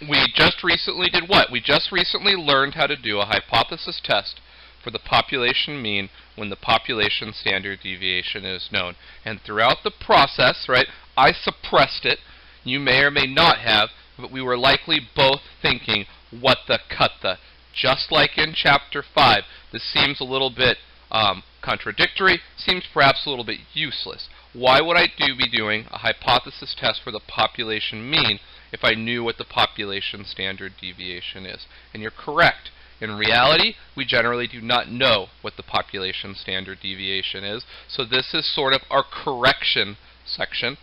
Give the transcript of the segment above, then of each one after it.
we just recently did what? We just recently learned how to do a hypothesis test for the population mean when the population standard deviation is known. And throughout the process, right, I suppressed it. You may or may not have, but we were likely both thinking, what the cut the? Just like in Chapter 5, this seems a little bit contradictory, seems perhaps a little bit useless. Why would I be doing a hypothesis test for the population mean if I knew what the population standard deviation is? And you're correct. In reality, we generally do not know what the population standard deviation is, so this is sort of our correction section,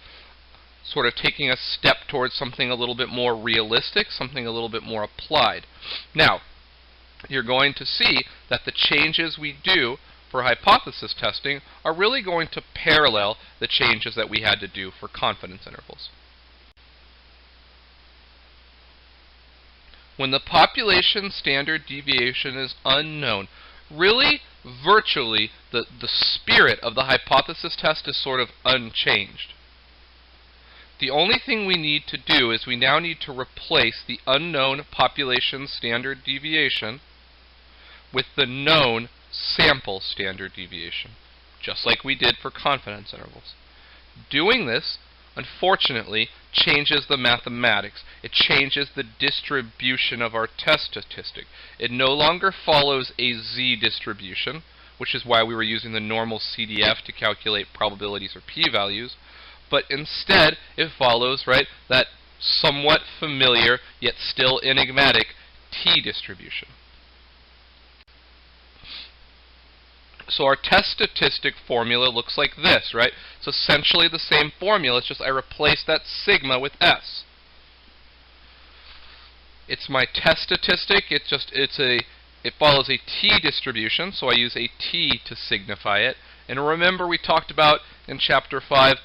sort of taking a step towards something a little bit more realistic, something a little bit more applied. Now, you're going to see that the changes we do for hypothesis testing are really going to parallel the changes that we had to do for confidence intervals. When the population standard deviation is unknown, really, virtually, the spirit of the hypothesis test is sort of unchanged. The only thing we need to do is we now need to replace the unknown population standard deviation with the known sample standard deviation, just like we did for confidence intervals. Doing this, unfortunately, changes the mathematics. It changes the distribution of our test statistic. It no longer follows a z distribution, which is why we were using the normal CDF to calculate probabilities or p-values, but instead it follows, right, that somewhat familiar yet still enigmatic t distribution. So our test statistic formula looks like this, right? It's essentially the same formula, it's just I replaced that sigma with s. It's my test statistic, it follows a t distribution, so I use a t to signify it. And remember we talked about in Chapter 5,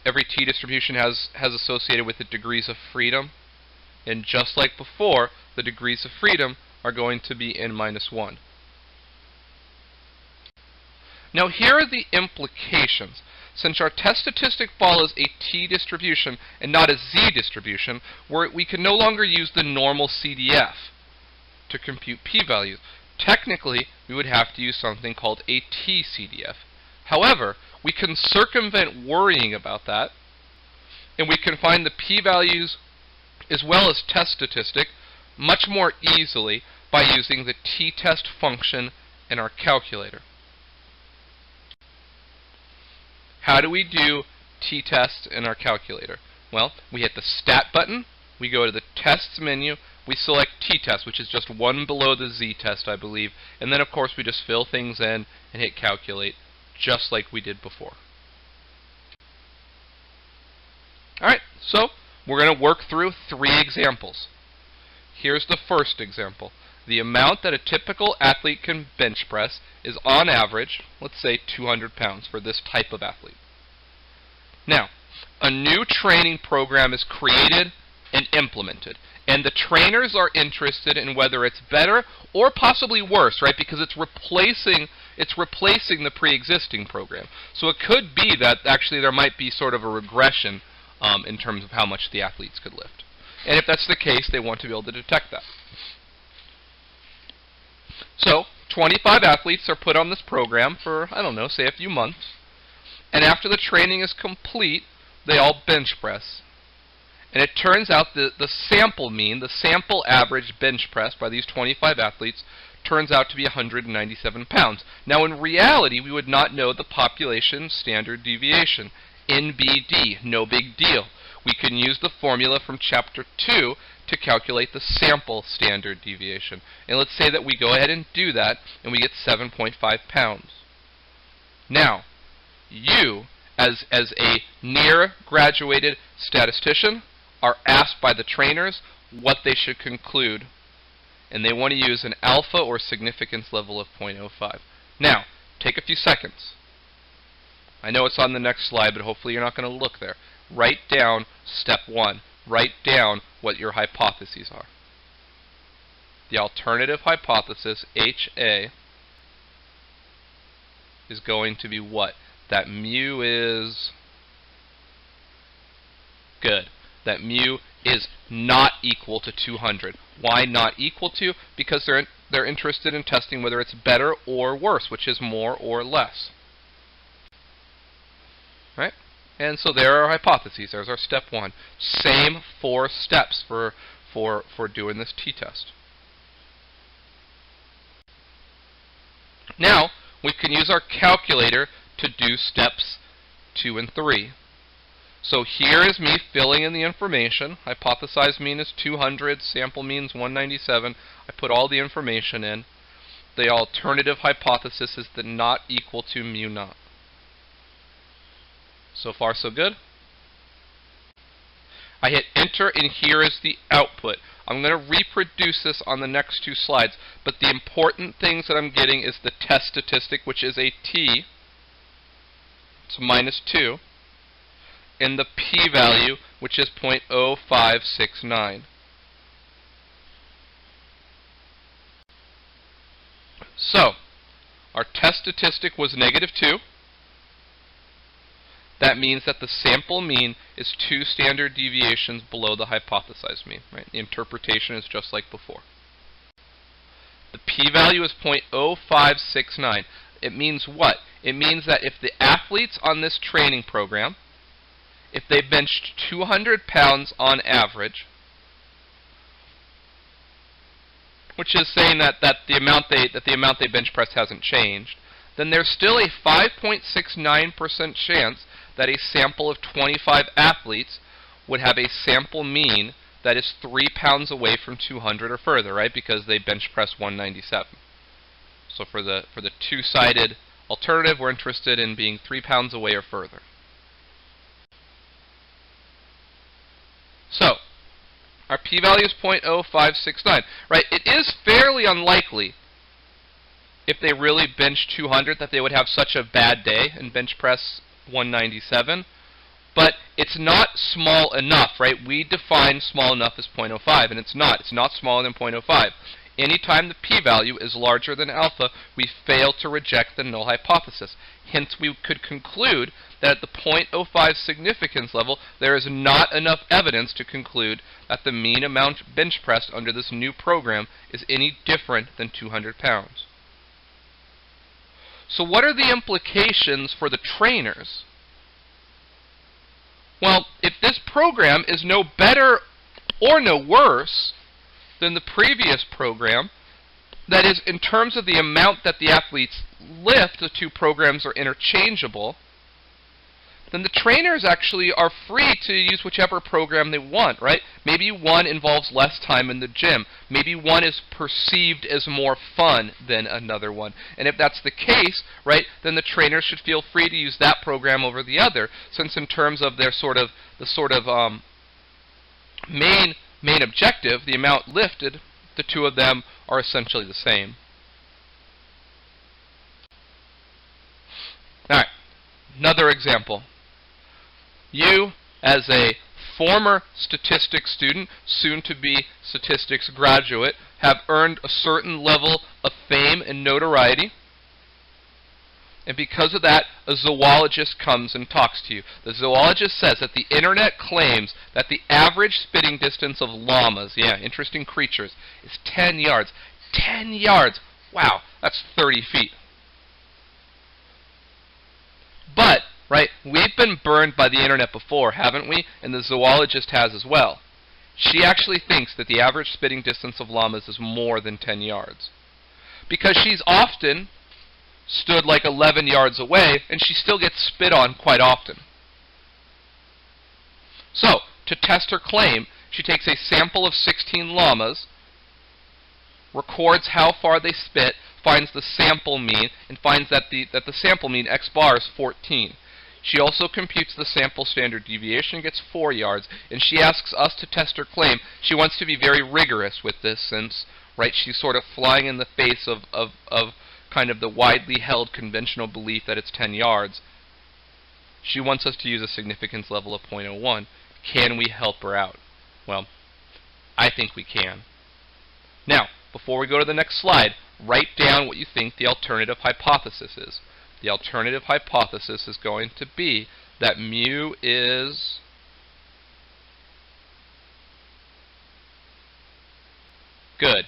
every t distribution has associated with it degrees of freedom. And just like before, the degrees of freedom are going to be n minus 1. Now here are the implications. Since our test statistic follows a t distribution and not a z distribution, we can no longer use the normal CDF to compute p-values. Technically, we would have to use something called a t-CDF. However, we can circumvent worrying about that, and we can find the p-values as well as test statistic much more easily by using the t-test function in our calculator. How do we do t-tests in our calculator? Well, we hit the Stat button, we go to the Tests menu, we select t-test, which is just one below the z-test, I believe, and then of course we just fill things in and hit Calculate, just like we did before. Alright, so we're going to work through 3 examples. Here's the first example. The amount that a typical athlete can bench press is on average, let's say 200 pounds for this type of athlete. Now, a new training program is created and implemented, and the trainers are interested in whether it's better or possibly worse, right? Because it's replacing the pre-existing program. So it could be that actually there might be sort of a regression in terms of how much the athletes could lift. And if that's the case, they want to be able to detect that. So, 25 athletes are put on this program for, I don't know, say a few months. And after the training is complete, they all bench press. And it turns out the sample mean, the sample average bench press by these 25 athletes turns out to be 197 pounds. Now in reality, we would not know the population standard deviation. NBD, no big deal. We can use the formula from Chapter 2 to calculate the sample standard deviation. And let's say that we go ahead and do that, and we get 7.5 pounds. Now, you, as a near-graduated statistician, are asked by the trainers what they should conclude. And they want to use an alpha or significance level of 0.05. Now, take a few seconds. I know it's on the next slide, but hopefully you're not going to look there. Write down step 1. Write down what your hypotheses are. The alternative hypothesis, HA, is going to be what? That mu is good. That mu is not equal to 200. Why not equal to? Because they're interested in testing whether it's better or worse, which is more or less. Right? And so there are our hypotheses. There's our step one. Same 4 steps for doing this t-test. Now, we can use our calculator to do steps 2 and 3. So here is me filling in the information. Hypothesized mean is 200, sample mean is 197. I put all the information in. The alternative hypothesis is the not equal to mu naught. So far, so good. I hit enter, and here is the output. I'm going to reproduce this on the next 2 slides, but the important things that I'm getting is the test statistic, which is a t. It's -2. And the p-value, which is 0.0569. So, our test statistic was -2. That means that the sample mean is 2 standard deviations below the hypothesized mean. Right? The interpretation is just like before. The p-value is 0.0569. It means what? It means that if the athletes on this training program, if they benched 200 pounds on average, which is saying that the amount they bench press hasn't changed, then there's still a 5.69% chance that a sample of 25 athletes would have a sample mean that is 3 pounds away from 200 or further, right? Because they bench press 197. So for the 2-sided alternative, we're interested in being 3 pounds away or further. So, our p-value is 0.0569. Right? It is fairly unlikely, if they really bench 200, that they would have such a bad day and bench press 197. But it's not small enough, right? We define small enough as 0.05, and it's not. It's not smaller than 0.05. Anytime the p-value is larger than alpha, we fail to reject the null hypothesis. Hence, we could conclude that at the 0.05 significance level, there is not enough evidence to conclude that the mean amount bench pressed under this new program is any different than 200 pounds. So what are the implications for the trainers? Well, if this program is no better or no worse than the previous program, that is, in terms of the amount that the athletes lift, the 2 programs are interchangeable, then the trainers actually are free to use whichever program they want, right? Maybe one involves less time in the gym. Maybe one is perceived as more fun than another one. And if that's the case, right, then the trainers should feel free to use that program over the other, since in terms of their main objective, the amount lifted, the 2 of them are essentially the same. Alright, another example. You, as a former statistics student, soon to be statistics graduate, have earned a certain level of fame and notoriety. And because of that, a zoologist comes and talks to you. The zoologist says that the internet claims that the average spitting distance of llamas, yeah, interesting creatures, is 10 yards. 10 yards! Wow, that's 30 feet. But, right, we've been burned by the internet before, haven't we? And the zoologist has as well. She actually thinks that the average spitting distance of llamas is more than 10 yards. Because she's often stood like 11 yards away, and she still gets spit on quite often. So, to test her claim, she takes a sample of 16 llamas, records how far they spit, finds the sample mean, and finds that the sample mean, x bar, is 14. She also computes the sample standard deviation and gets 4 yards, and she asks us to test her claim. She wants to be very rigorous with this since, right, she's sort of flying in the face of kind of the widely held conventional belief that it's 10 yards. She wants us to use a significance level of 0.01. Can we help her out? Well, I think we can. Now, before we go to the next slide, write down what you think the alternative hypothesis is. The alternative hypothesis is going to be that mu is Good.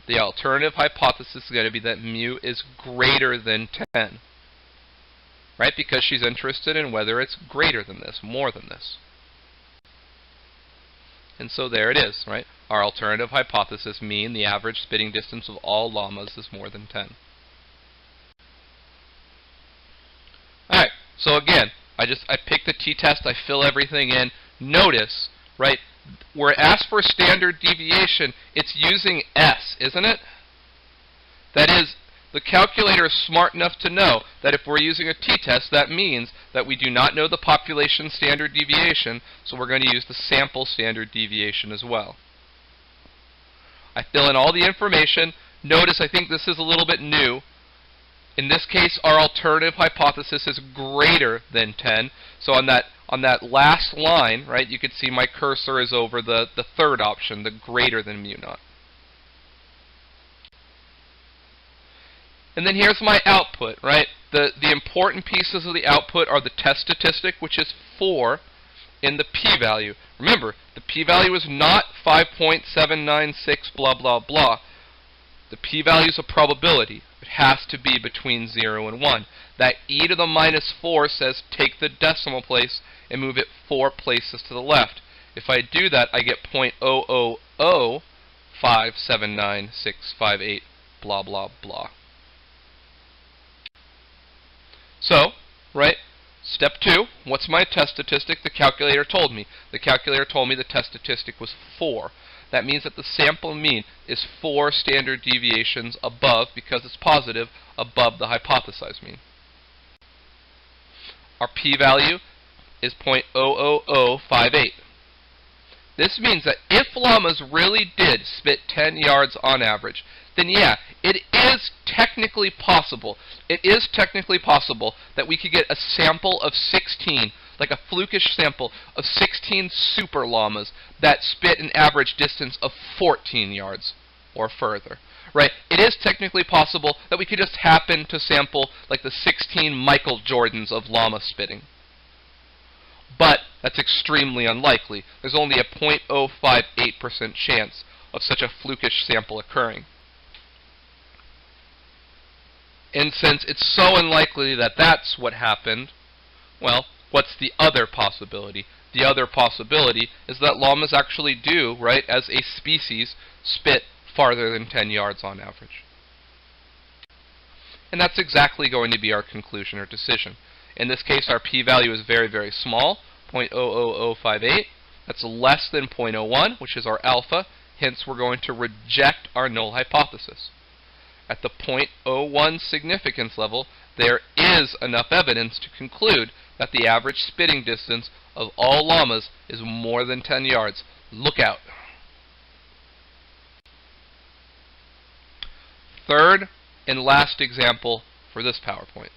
The alternative hypothesis is going to be that mu is greater than 10. Right? Because she's interested in whether it's greater than this, more than this. And so there it is, right? Our alternative hypothesis, mean the average spitting distance of all llamas is more than 10. Alright, so again, I pick the t-test, I fill everything in. Notice, right, where it asks for standard deviation, it's using S, isn't it? That is, the calculator is smart enough to know that if we're using a t-test, that means that we do not know the population standard deviation, so we're going to use the sample standard deviation as well. I fill in all the information. Notice I think this is a little bit new. In this case, our alternative hypothesis is greater than 10. So on that last line, right, you can see my cursor is over the third option, the greater than mu naught. And then here's my output, right? The important pieces of the output are the test statistic, which is 4, and the p-value. Remember, the p-value is not 5.796 blah, blah, blah. The p-value is a probability. It has to be between 0 and 1. That e to the minus 4 says take the decimal place and move it 4 places to the left. If I do that, I get 0.005799658 blah, blah, blah. So, right, step 2, what's my test statistic? The calculator told me. The calculator told me the test statistic was 4. That means that the sample mean is 4 standard deviations above, because it's positive, above the hypothesized mean. Our p-value is 0.00058. This means that if llamas really did spit 10 yards on average, then yeah, it is technically possible. It is technically possible that we could get a sample of 16, like a flukish sample of 16 super llamas that spit an average distance of 14 yards or further. Right? It is technically possible that we could just happen to sample like the 16 Michael Jordans of llama spitting. But that's extremely unlikely. There's only a 0.058% chance of such a flukish sample occurring. And since it's so unlikely that that's what happened, well, what's the other possibility? The other possibility is that llamas actually do, right, as a species, spit farther than 10 yards on average. And that's exactly going to be our conclusion or decision. In this case, our p-value is very, very small, 0.00058. That's less than 0.01, which is our alpha. Hence, we're going to reject our null hypothesis. At the 0.01 significance level, there is enough evidence to conclude that the average spitting distance of all llamas is more than 10 yards. Look out. Third and last example for this PowerPoint.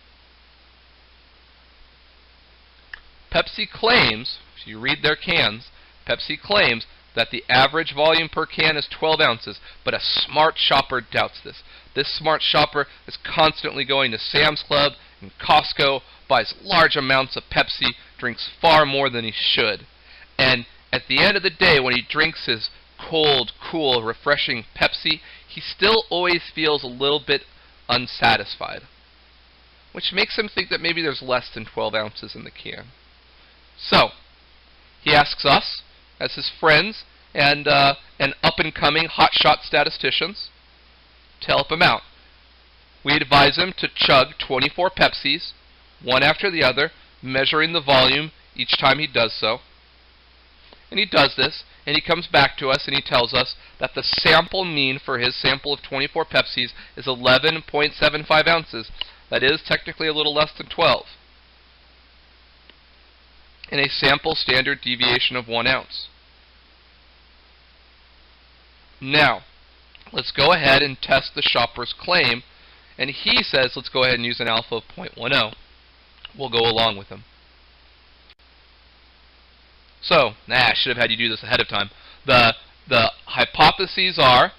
Pepsi claims, if you read their cans, Pepsi claims that the average volume per can is 12 ounces, but a smart shopper doubts this. This smart shopper is constantly going to Sam's Club and Costco, buys large amounts of Pepsi, drinks far more than he should. And at the end of the day, when he drinks his cold, cool, refreshing Pepsi, he still always feels a little bit unsatisfied, which makes him think that maybe there's less than 12 ounces in the can. So, he asks us, as his friends and up-and-coming hotshot statisticians, to help him out. We advise him to chug 24 Pepsis, one after the other, measuring the volume each time he does so. And he does this, and he comes back to us and he tells us that the sample mean for his sample of 24 Pepsis is 11.75 ounces. That is technically a little less than 12. And a sample standard deviation of 1 ounce. Now, let's go ahead and test the shopper's claim, and he says let's go ahead and use an alpha of 0.10. We'll go along with him. So, I should have had you do this ahead of time. The hypotheses are,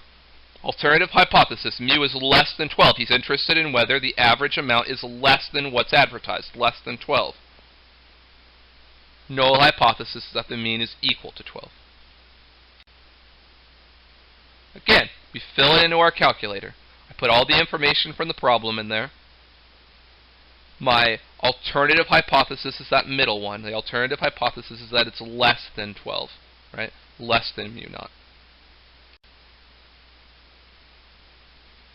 alternative hypothesis, mu is less than 12. He's interested in whether the average amount is less than what's advertised, less than 12. Null hypothesis is that the mean is equal to 12. Again, We fill it into our calculator. I put all the information from the problem in there. My alternative hypothesis is that middle one. The alternative hypothesis is that it's less than 12, right? Less than mu naught.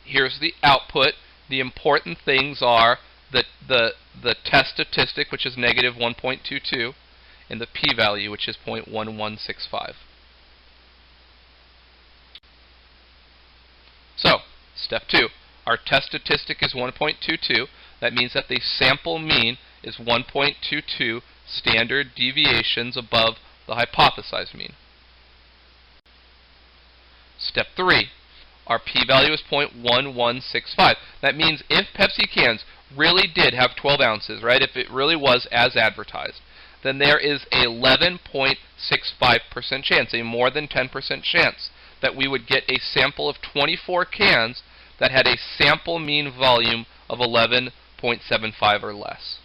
Here's the output. The important things are the test statistic, which is negative 1.22, and the p-value, which is 0.1165. So, step 2. Our test statistic is 1.22. That means that the sample mean is 1.22 standard deviations above the hypothesized mean. Step 3. Our p-value is 0.1165. That means if Pepsi cans really did have 12 ounces, right, if it really was as advertised, then there is a 11.65% chance, a more than 10% chance, that we would get a sample of 24 cans that had a sample mean volume of 11.75 or less.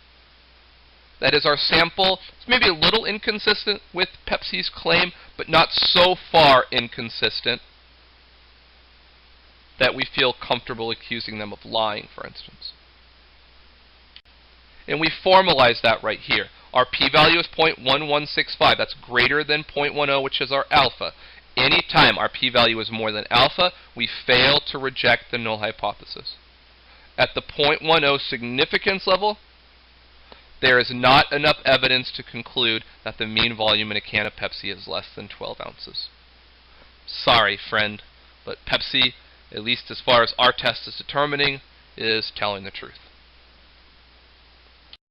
That is, our sample is maybe a little inconsistent with Pepsi's claim, but not so far inconsistent that we feel comfortable accusing them of lying, for instance. And we formalize that right here. Our p-value is 0.1165. That's greater than 0.10, which is our alpha. Anytime our p-value is more than alpha, we fail to reject the null hypothesis. At the 0.10 significance level, there is not enough evidence to conclude that the mean volume in a can of Pepsi is less than 12 ounces. Sorry, friend, but Pepsi, at least as far as our test is determining, is telling the truth.